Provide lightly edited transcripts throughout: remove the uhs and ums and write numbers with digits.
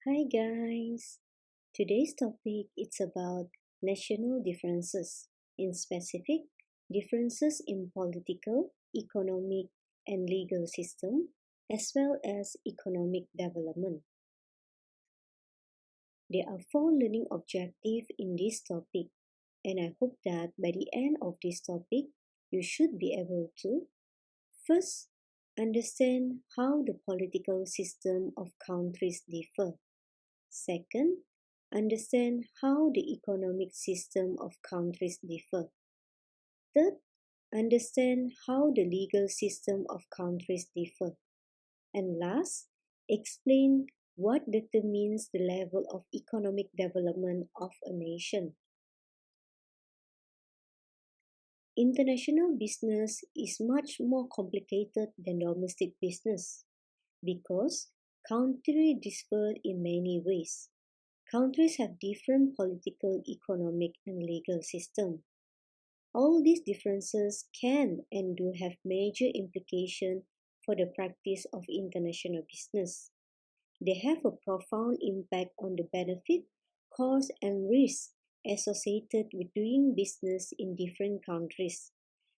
Hi guys. Today's topic is about national differences, in specific differences in political, economic and legal system as well as economic development. There are four learning objectives in this topic and I hope that by the end of this topic you should be able to first understand how the political system of countries differ. Second, understand how the economic system of countries differ. Third, understand how the legal system of countries differ. And last, explain what determines the level of economic development of a nation. International business is much more complicated than domestic business because countries differ in many ways. Countries have different political, economic, and legal systems. All these differences can and do have major implications for the practice of international business. They have a profound impact on the benefit, cost, and risk associated with doing business in different countries,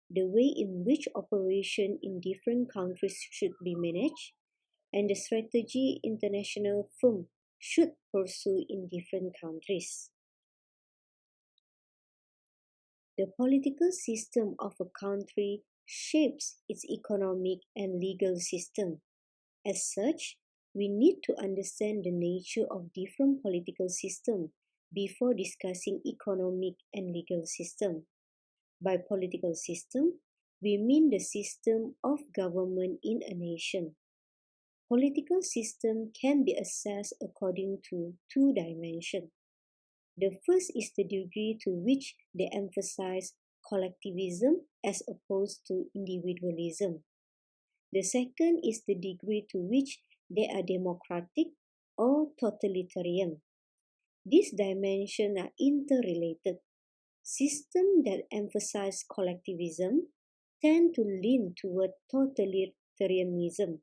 the way in which operation in different countries should be managed, and the strategy international firms should pursue in different countries. The political system of a country shapes its economic and legal system. As such, we need to understand the nature of different political systems before discussing economic and legal system. By political system, we mean the system of government in a nation. Political system can be assessed according to two dimensions. The first is the degree to which they emphasize collectivism as opposed to individualism. The second is the degree to which they are democratic or totalitarian. These dimensions are interrelated. Systems that emphasize collectivism tend to lean toward totalitarianism,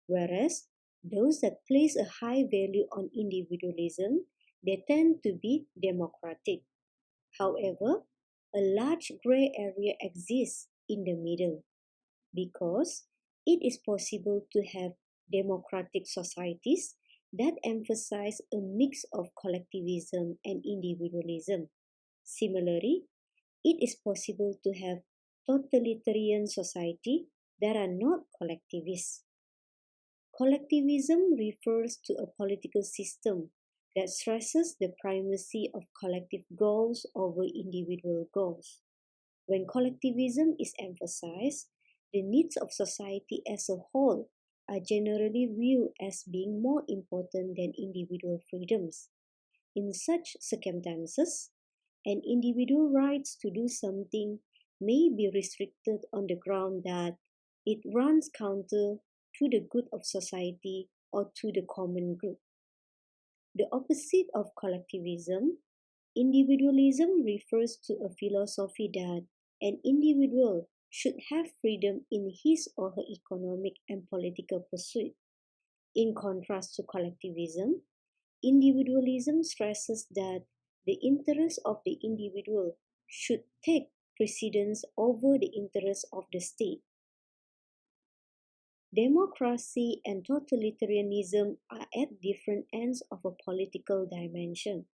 whereas those that place a high value on individualism, they tend to be democratic. However, a large gray area exists in the middle because it is possible to have democratic societies that emphasize a mix of collectivism and individualism. Similarly, it is possible to have totalitarian society that are not collectivist. Collectivism refers to a political system that stresses the primacy of collective goals over individual goals. When collectivism is emphasized, the needs of society as a whole are generally viewed as being more important than individual freedoms. In such circumstances, an individual rights to do something may be restricted on the ground that it runs counter to the good of society or to the common good. The opposite of collectivism, individualism, refers to a philosophy that an individual should have freedom in his or her economic and political pursuit. In contrast to collectivism, individualism stresses that the interests of the individual should take precedence over the interests of the state. Democracy and totalitarianism are at different ends of a political dimension.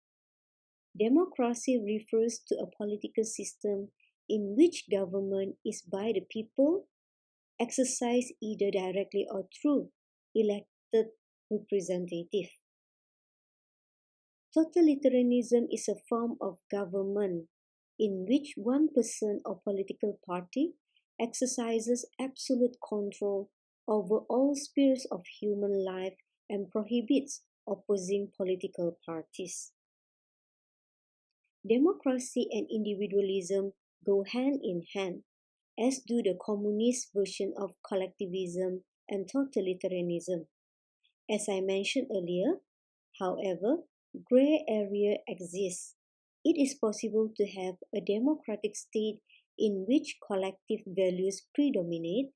Democracy refers to a political system in which government is by the people, exercised either directly or through elected representative. Totalitarianism is a form of government in which one person or political party exercises absolute control over all spheres of human life and prohibits opposing political parties. Democracy and individualism go hand in hand, as do the communist version of collectivism and totalitarianism. As I mentioned earlier, however, gray area exists. It is possible to have a democratic state in which collective values predominate,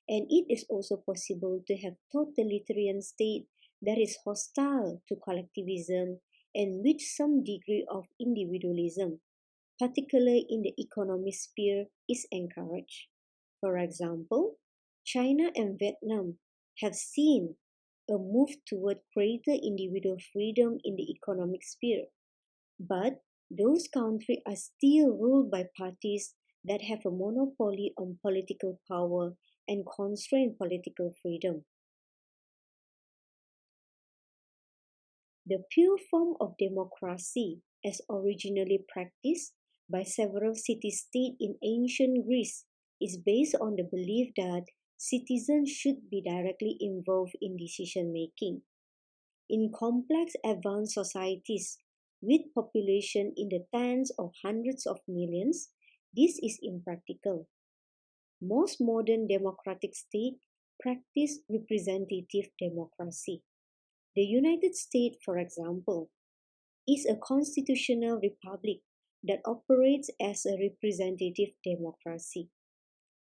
and it is also possible to have totalitarian state that is hostile to collectivism and with some degree of individualism, particularly in the economic sphere, is encouraged. For example, China and Vietnam have seen a move toward greater individual freedom in the economic sphere, but those countries are still ruled by parties that have a monopoly on political power and constrain political freedom. The pure form of democracy, as originally practiced by several city-states in ancient Greece, is based on the belief that citizens should be directly involved in decision-making. In complex advanced societies with population in the tens of hundreds of millions, this is impractical. Most modern democratic states practice representative democracy. The United States, for example, is a constitutional republic that operates as a representative democracy.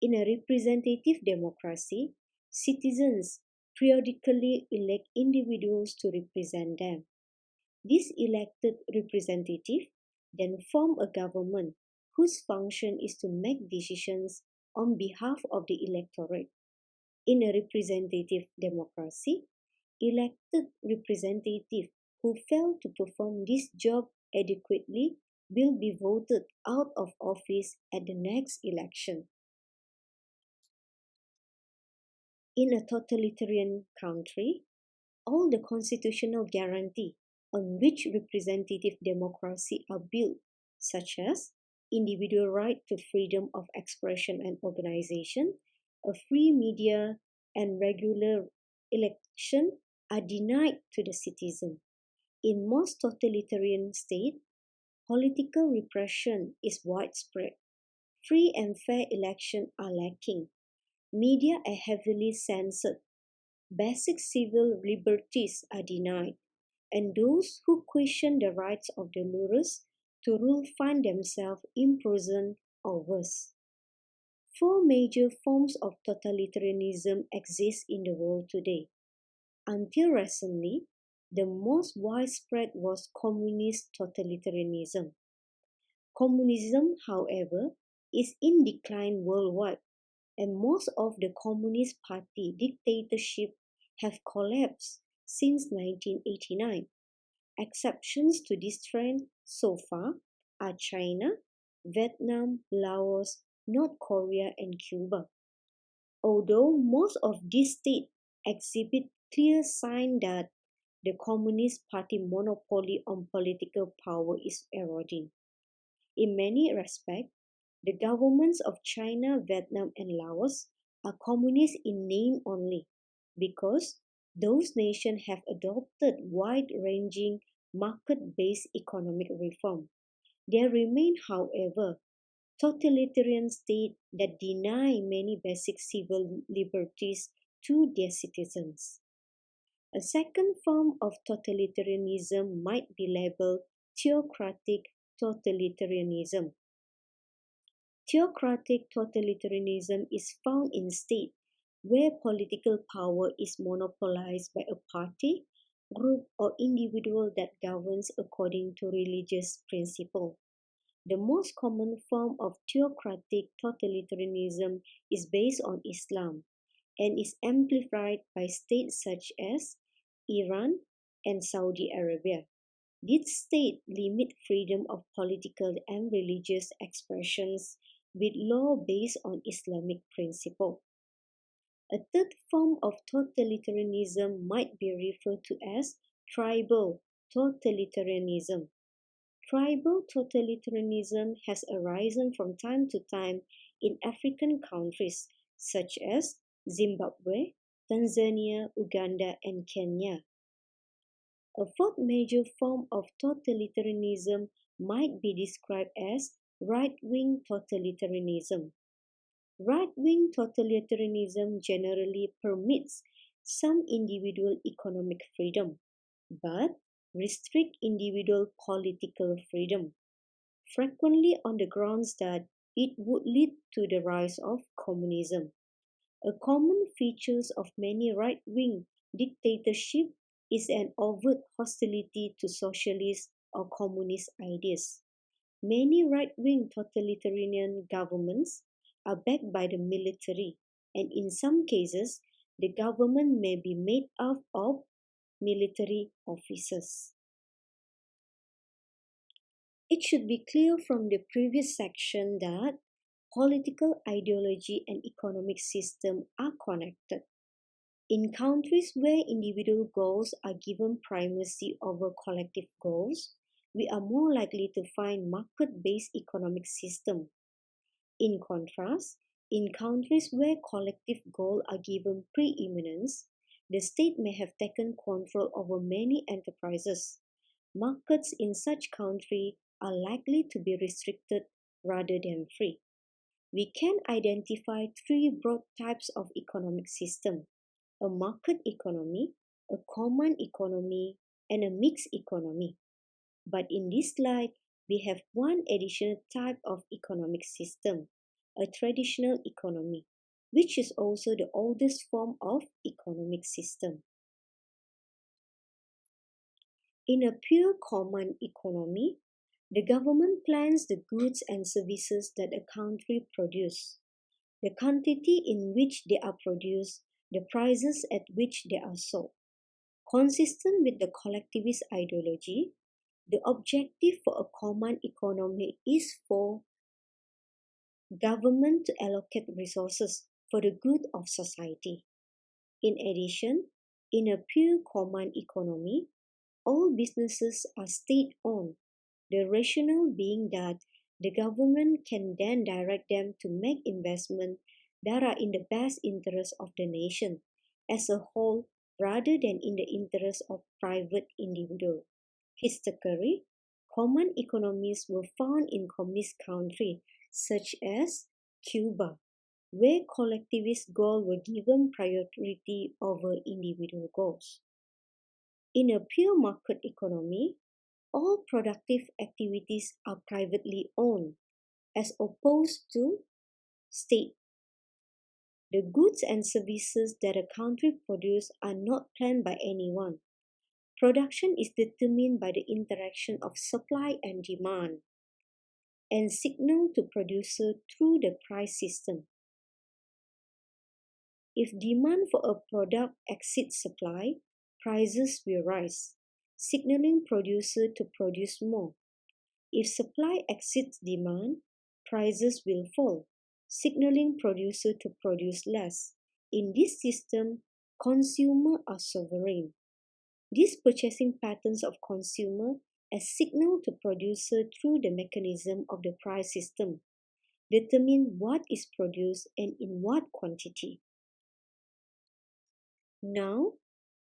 In a representative democracy, citizens periodically elect individuals to represent them. These elected representatives then form a government whose function is to make decisions on behalf of the electorate. In a representative democracy, elected representatives who fail to perform this job adequately will be voted out of office at the next election. In a totalitarian country, all the constitutional guarantee on which representative democracy are built, such as individual right to freedom of expression and organization, a free media, and regular election, are denied to the citizen. In most totalitarian states, political repression is widespread. Free and fair elections are lacking. Media are heavily censored. Basic civil liberties are denied, and those who question the rights of the rulers to rule find themselves imprisoned or worse. Four major forms of totalitarianism exist in the world today. Until recently, the most widespread was communist totalitarianism. Communism, however, is in decline worldwide, and most of the Communist Party dictatorship have collapsed since 1989. Exceptions to this trend so far are China, Vietnam, Laos, North Korea, and Cuba. Although most of these states exhibit clear signs that the Communist Party monopoly on political power is eroding. In many respects, the governments of China, Vietnam, and Laos are communist in name only because those nations have adopted wide-ranging market-based economic reform. There remain, however, totalitarian states that deny many basic civil liberties to their citizens. A second form of totalitarianism might be labeled theocratic totalitarianism. Theocratic totalitarianism is found in states where political power is monopolized by a party, group, or individual that governs according to religious principle. The most common form of theocratic totalitarianism is based on Islam and is amplified by states such as Iran and Saudi Arabia. These states limit freedom of political and religious expressions with law based on Islamic principle. A third form of totalitarianism might be referred to as tribal totalitarianism. Tribal totalitarianism has arisen from time to time in African countries such as Zimbabwe, Tanzania, Uganda, and Kenya. A fourth major form of totalitarianism might be described as right-wing totalitarianism. Right-wing totalitarianism generally permits some individual economic freedom, but restrict individual political freedom, frequently on the grounds that it would lead to the rise of communism. A common feature of many right-wing dictatorships is an overt hostility to socialist or communist ideas. Many right-wing totalitarian governments are backed by the military, and in some cases, the government may be made up of military officers. It should be clear from the previous section that political ideology and economic system are connected. In countries where individual goals are given primacy over collective goals, we are more likely to find market-based economic system. In contrast, in countries where collective goals are given preeminence, the state may have taken control over many enterprises. Markets in such countries are likely to be restricted rather than free. We can identify three broad types of economic system: a market economy, a common economy, and a mixed economy. But in this slide, we have one additional type of economic system, a traditional economy, which is also the oldest form of economic system. In a pure common economy, the government plans the goods and services that a country produces, the quantity in which they are produced, the prices at which they are sold. Consistent with the collectivist ideology, the objective for a common economy is for government to allocate resources for the good of society. In addition, in a pure common economy, all businesses are state-owned, the rationale being that the government can then direct them to make investments that are in the best interest of the nation as a whole rather than in the interest of private individuals. Historically, common economies were found in communist countries such as Cuba, where collectivist goals were given priority over individual goals. In a pure market economy, all productive activities are privately owned, as opposed to state. The goods and services that a country produces are not planned by anyone. Production is determined by the interaction of supply and demand, and signaled to producer through the price system. If demand for a product exceeds supply, prices will rise, signaling producer to produce more. If supply exceeds demand, prices will fall, signaling producer to produce less. In this system, consumers are sovereign. These purchasing patterns of consumer as signal to producer through the mechanism of the price system determine what is produced and in what quantity. Now,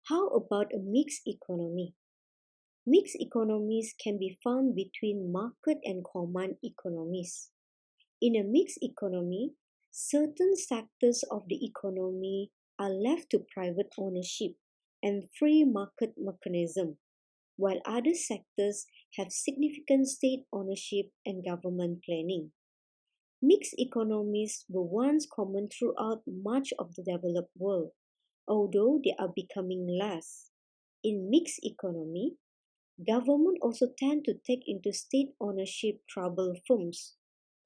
how about a mixed economy? Mixed economies can be found between market and common economies. In a mixed economy, certain sectors of the economy are left to private ownership and free market mechanism, while other sectors have significant state ownership and government planning. Mixed economies were once common throughout much of the developed world, although they are becoming less. In mixed economy, government also tend to take into state ownership troubled firms,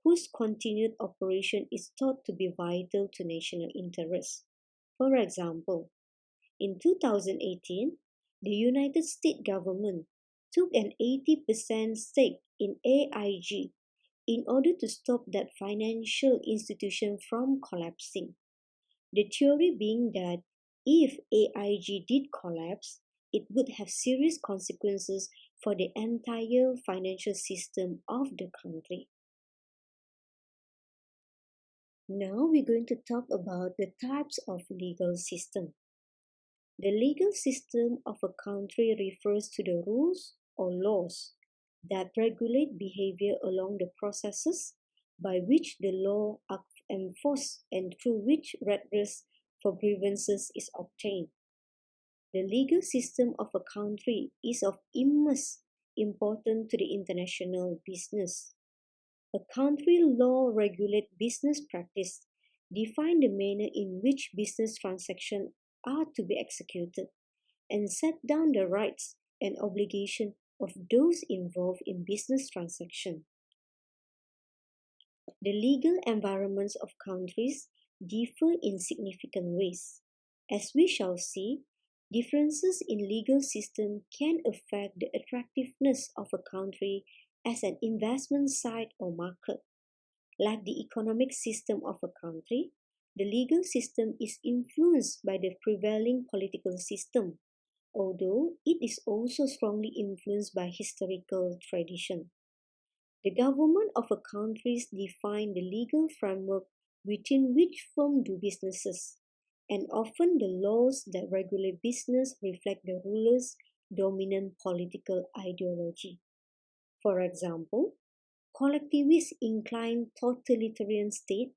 whose continued operation is thought to be vital to national interests. For example, in 2018, the United States government took an 80% stake in AIG in order to stop that financial institution from collapsing. The theory being that if AIG did collapse, it would have serious consequences for the entire financial system of the country. Now we're going to talk about the types of legal system. The legal system of a country refers to the rules or laws that regulate behavior along the processes by which the law are enforced and through which redress for grievances is obtained. The legal system of a country is of immense importance to the international business. A country law regulates business practice, define the manner in which business transactions are to be executed, and set down the rights and obligations of those involved in business transactions. The legal environments of countries differ in significant ways. As we shall see, differences in legal system can affect the attractiveness of a country as an investment site or market. Like the economic system of a country, the legal system is influenced by the prevailing political system, although it is also strongly influenced by historical tradition. The government of a country defines the legal framework within which firms do businesses, and often the laws that regulate business reflect the ruler's dominant political ideology. For example, collectivist inclined totalitarian states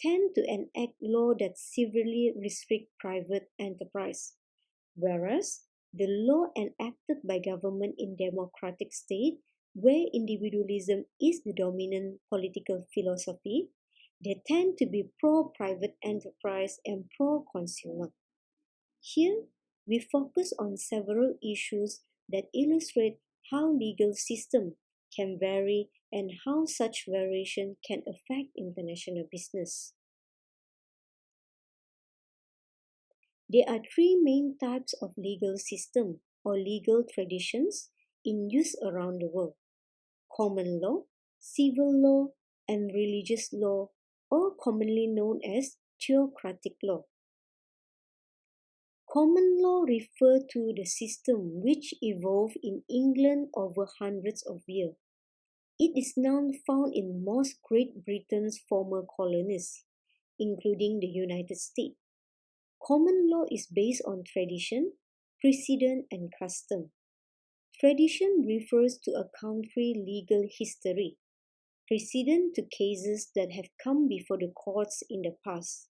tend to enact laws that severely restrict private enterprise, whereas the law enacted by government in democratic states where individualism is the dominant political philosophy, they tend to be pro-private enterprise and pro-consumer. Here, we focus on several issues that illustrate how legal system can vary and how such variation can affect international business. There are three main types of legal system or legal traditions in use around the world: common law, civil law, and religious law, or commonly known as theocratic law. Common law refers to the system which evolved in England over hundreds of years. It is now found in most Great Britain's former colonies, including the United States. Common law is based on tradition, precedent, and custom. Tradition refers to a country's legal history, precedent to cases that have come before the courts in the past,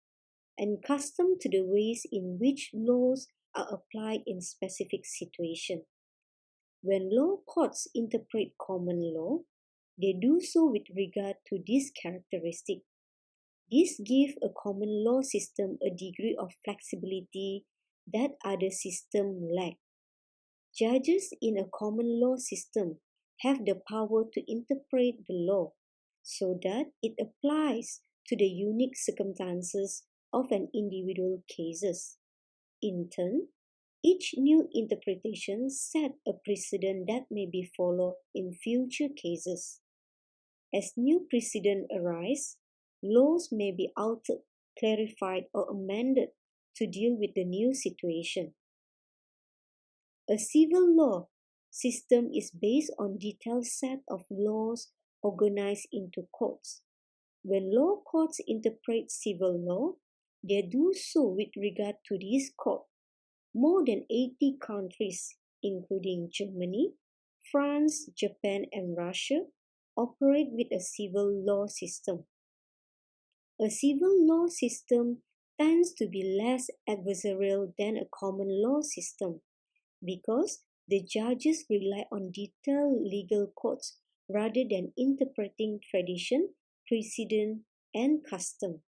and custom to the ways in which laws are applied in specific situations. When law courts interpret common law, they do so with regard to this characteristic. This gives a common law system a degree of flexibility that other systems lack. Judges in a common law system have the power to interpret the law so that it applies to the unique circumstances of an individual cases. In turn, each new interpretation sets a precedent that may be followed in future cases. As new precedents arise, laws may be altered, clarified, or amended to deal with the new situation. A civil law system is based on a detailed set of laws organized into courts. When law courts interpret civil law, they do so with regard to this court. More than 80 countries, including Germany, France, Japan, and Russia, operate with a civil law system. A civil law system tends to be less adversarial than a common law system because the judges rely on detailed legal codes rather than interpreting tradition, precedent, and custom.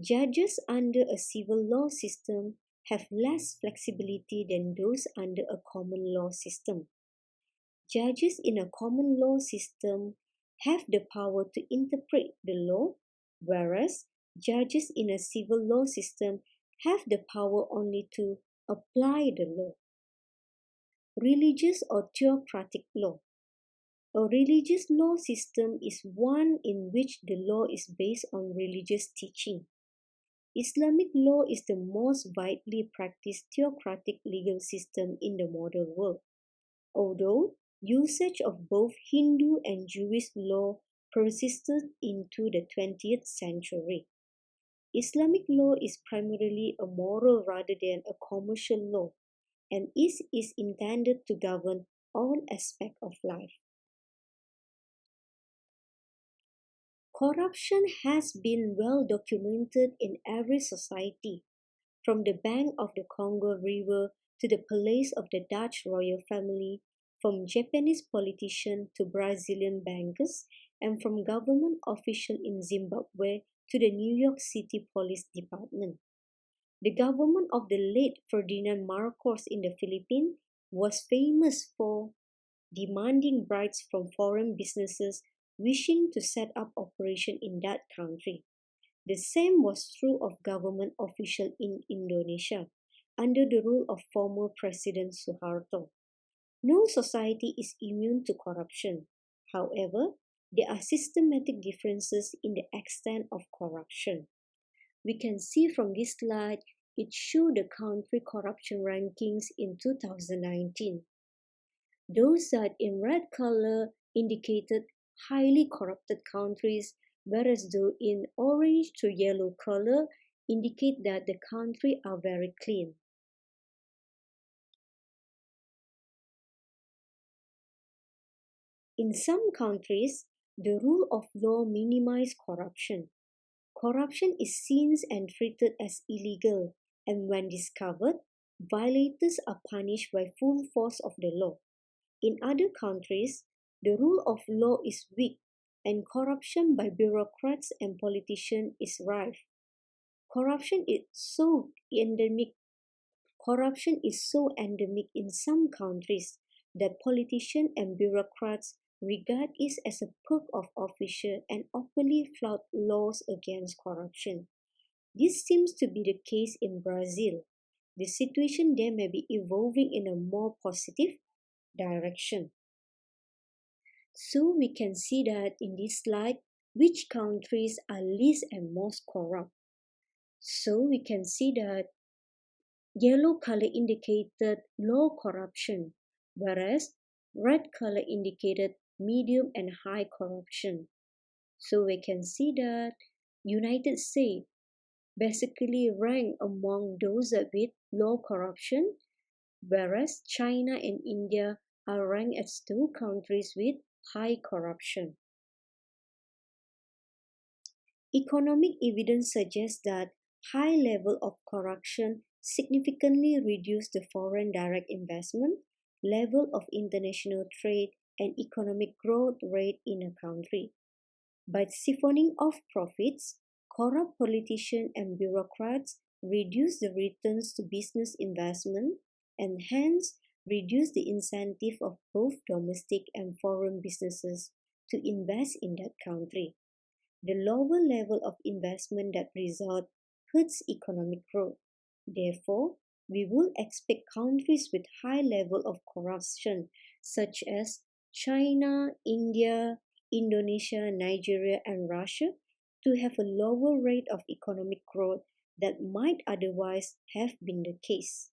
Judges under a civil law system have less flexibility than those under a common law system. Judges in a common law system have the power to interpret the law, whereas judges in a civil law system have the power only to apply the law. Religious or theocratic law. A religious law system is one in which the law is based on religious teaching. Islamic law is the most widely practiced theocratic legal system in the modern world, although usage of both Hindu and Jewish law persisted into the 20th century. Islamic law is primarily a moral rather than a commercial law, and is intended to govern all aspects of life. Corruption has been well documented in every society, from the bank of the Congo River to the palace of the Dutch royal family, from Japanese politicians to Brazilian bankers, and from government officials in Zimbabwe to the New York City Police Department. The government of the late Ferdinand Marcos in the Philippines was famous for demanding bribes from foreign businesses wishing to set up operation in that country. The same was true of government officials in Indonesia under the rule of former President Suharto. No society is immune to corruption. However, there are systematic differences in the extent of corruption. We can see from this slide it shows the country corruption rankings in 2019. Those that in red color indicated highly corrupted countries, whereas those in orange to yellow color indicate that the country are very clean. In some countries, the rule of law minimizes corruption. Corruption is seen and treated as illegal, and when discovered, violators are punished by full force of the law. In other countries, the rule of law is weak and corruption by bureaucrats and politicians is rife. Corruption is so endemic. Corruption is so endemic in some countries that politicians and bureaucrats regard it as a perk of office and openly flout laws against corruption. This seems to be the case in Brazil. The situation there may be evolving in a more positive direction. So we can see that in this slide, which countries are least and most corrupt. So we can see that yellow color indicated low corruption, whereas red color indicated medium and high corruption. So we can see that United States basically rank among those with low corruption, whereas China and India are ranked as two countries with high corruption. Economic evidence suggests that high level of corruption significantly reduce the foreign direct investment, level of international trade, and economic growth rate in a country. By siphoning off profits, corrupt politicians and bureaucrats reduce the returns to business investment and hence reduce the incentive of both domestic and foreign businesses to invest in that country. The lower level of investment that result hurts economic growth. Therefore, we will expect countries with high level of corruption such as China, India, Indonesia, Nigeria, and Russia to have a lower rate of economic growth that might otherwise have been the case.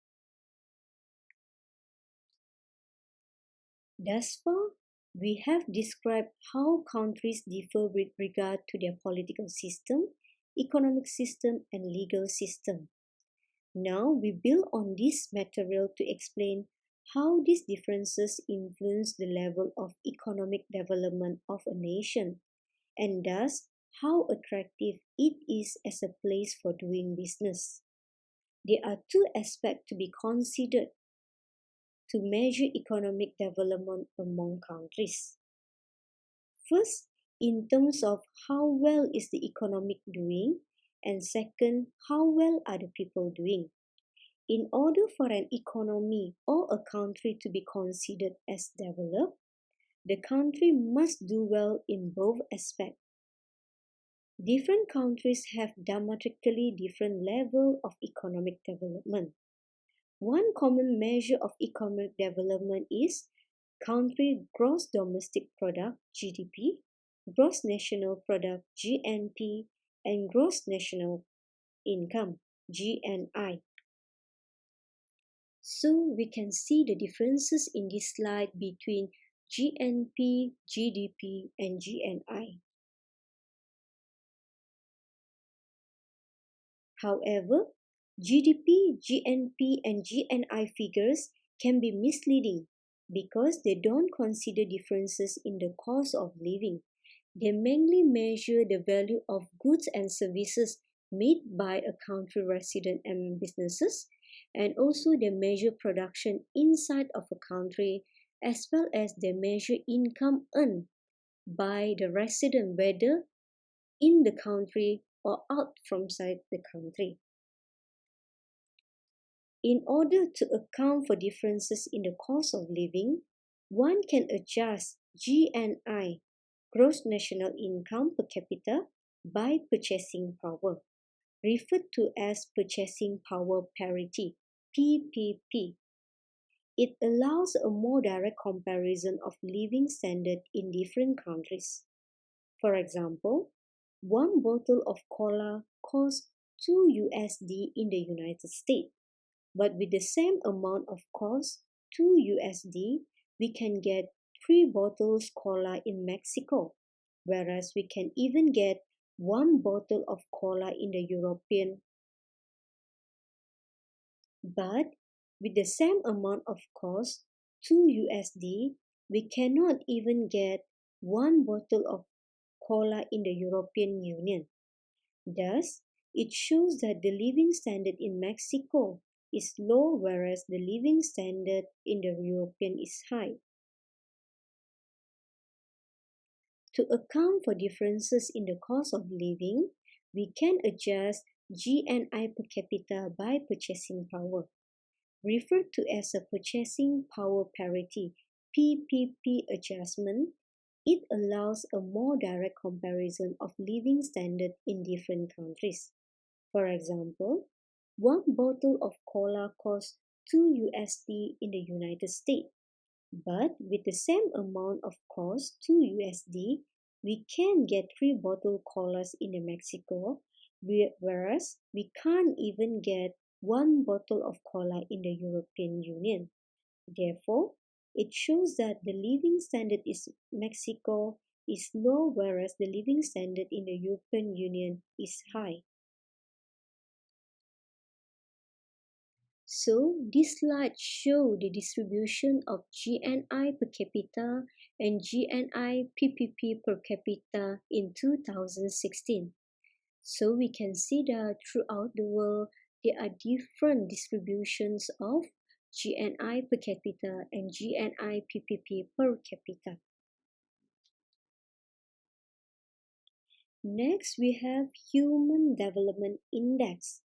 Thus far, we have described how countries differ with regard to their political system, economic system, and legal system. Now we build on this material to explain how these differences influence the level of economic development of a nation, and thus how attractive it is as a place for doing business. There are two aspects to be considered to measure economic development among countries. First, in terms of how well is the economic doing, and second, how well are the people doing. In order for an economy or a country to be considered as developed, the country must do well in both aspects. Different countries have dramatically different level of economic development. One common measure of economic development is country gross domestic product (GDP), gross national product (GNP), and gross national income (GNI). So we can see the differences in this slide between GNP, GDP, and GNI. However, GDP, GNP, and GNI figures can be misleading because they don't consider differences in the cost of living. They mainly measure the value of goods and services made by a country resident and businesses, and also they measure production inside of a country as well as they measure income earned by the resident whether in the country or out from outside the country. In order to account for differences in the cost of living, one can adjust GNI, gross national income per capita, by purchasing power, referred to as purchasing power parity, PPP. It allows a more direct comparison of living standard in different countries. For example, one bottle of cola costs 2 USD in the United States, but with the same amount of cost, 2 USD, we can get 3 bottles cola in Mexico, whereas we can even get 1 bottle of cola in the European. But with the same amount of cost, 2 USD, we cannot even get 1 bottle of cola in the European Union. Thus, it shows that the living standard in Mexico is low, whereas the living standard in the European is high. To account for differences in the cost of living, we can adjust GNI per capita by purchasing power, referred to as a purchasing power parity PPP adjustment. It allows a more direct comparison of living standard in different countries. For example, 1 bottle of cola costs 2 USD in the United States, but with the same amount of cost, 2 USD, we can get 3 bottle colas in the Mexico, whereas we can't even get 1 bottle of cola in the European Union. Therefore, it shows that the living standard in Mexico is low, whereas the living standard in the European Union is high. So, this slide shows the distribution of GNI per capita and GNI PPP per capita in 2016. So, we can see that throughout the world, there are different distributions of GNI per capita and GNI PPP per capita. Next, we have Human Development Index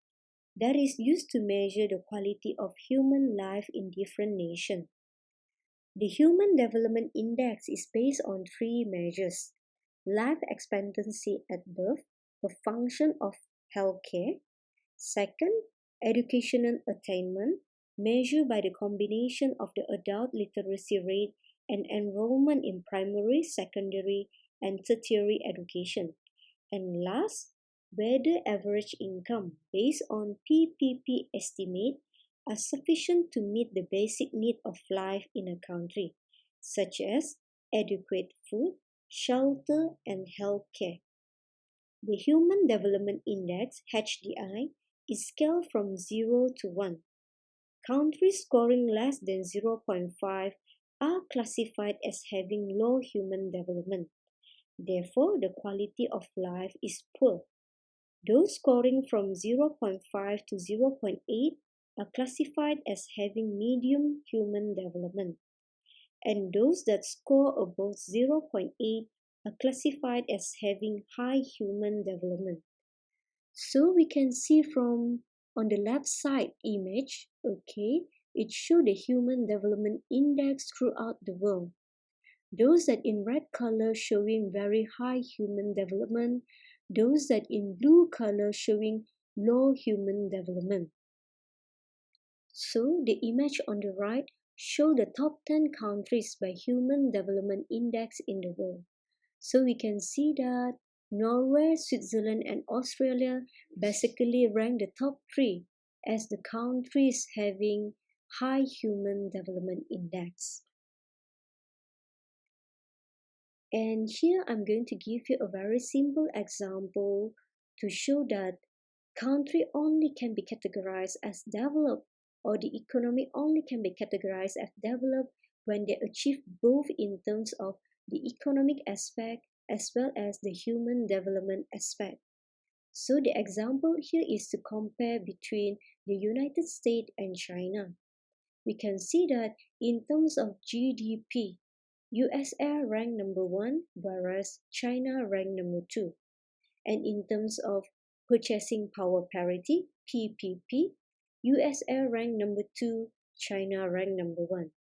that is used to measure the quality of human life in different nations. The Human Development Index is based on 3 measures: life expectancy at birth, the function of healthcare; second, educational attainment, measured by the combination of the adult literacy rate and enrollment in primary, secondary, and tertiary education; and last, whether average income based on PPP estimate are sufficient to meet the basic need of life in a country, such as adequate food, shelter, and health care. The Human Development Index (HDI) is scaled from 0 to 1. Countries scoring less than 0.5 are classified as having low human development. Therefore, the quality of life is poor. Those scoring from 0.5 to 0.8 are classified as having medium human development, and those that score above 0.8 are classified as having high human development. So we can see from on the left side image, okay, it shows the Human Development Index throughout the world. Those that in red color showing very high human development, those that in blue color showing low human development. So the image on the right show the top 10 countries by Human Development Index in the world. So we can see that Norway, Switzerland, and Australia basically rank the top 3 as the countries having high Human Development Index. And here I'm going to give you a very simple example to show that country only can be categorized as developed, or the economy only can be categorized as developed when they achieve both in terms of the economic aspect as well as the human development aspect. So the example here is to compare between the United States and China. We can see that in terms of GDP, USA ranked number 1, whereas China ranked number 2. And in terms of purchasing power parity, PPP, USA ranked number 2, China ranked number 1.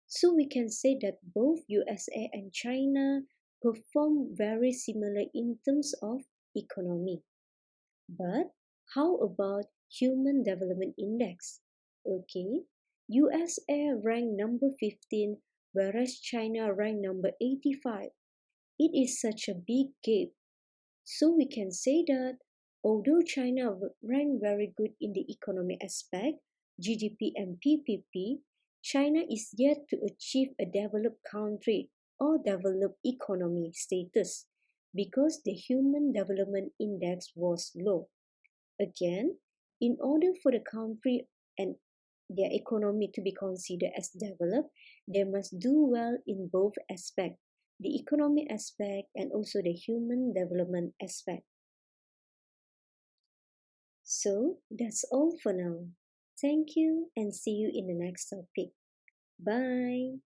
So we can say that both USA and China perform very similar in terms of economy. But how about Human Development Index? Okay, USA ranked number 15, whereas China ranked number 85. It is such a big gap. So we can say that although China ranked very good in the economic aspect, GDP and PPP, China is yet to achieve a developed country or developed economy status because the Human Development Index was low. Again, in order for the country and their economy to be considered as developed, they must do well in both aspects, the economic aspect and also the human development aspect. So that's all for now. Thank you and see you in the next topic. Bye.